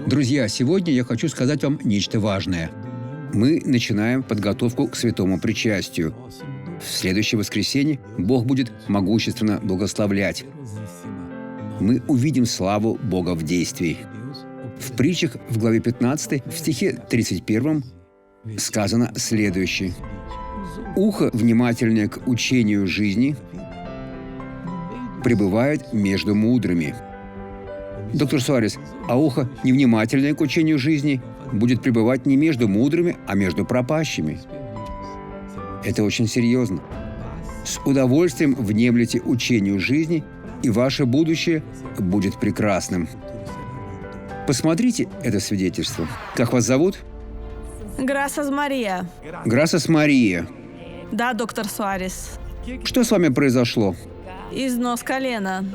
Друзья, сегодня я хочу сказать вам нечто важное. Мы начинаем подготовку к святому причастию. В следующее воскресенье Бог будет могущественно благословлять. Мы увидим славу Бога в действии. В притчах в главе 15, в стихе 31 сказано следующее. «Ухо, внимательное к учению жизни, пребывает между мудрыми». Доктор Суарес, а ухо, невнимательное к учению жизни, будет пребывать не между мудрыми, а между пропащими. Это очень серьезно. С удовольствием внемлите учению жизни, и ваше будущее будет прекрасным. Посмотрите это свидетельство. Как вас зовут? Грасас Мария. Грасас Мария. Да, доктор Суарес. Что с вами произошло? Износ колена.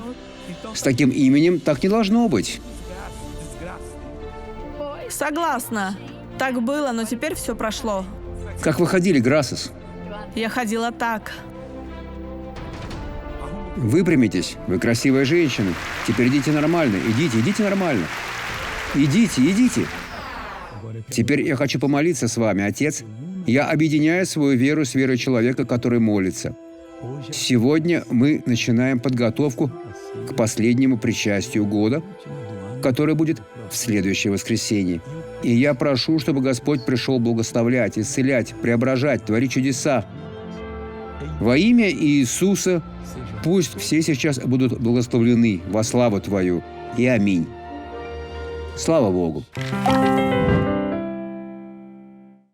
С таким именем так не должно быть. Согласна. Так было, но теперь все прошло. Как вы ходили, Грасас? Я ходила так. Выпрямитесь, вы красивая женщина. Теперь идите нормально, идите нормально. Идите. Теперь я хочу помолиться с вами, Отец. Я объединяю свою веру с верой человека, который молится. Сегодня мы начинаем подготовку к последнему причастию года, который будет в следующее воскресенье. И я прошу, чтобы Господь пришел благословлять, исцелять, преображать, творить чудеса. Во имя Иисуса пусть все сейчас будут благословлены во славу Твою. И аминь. Слава Богу!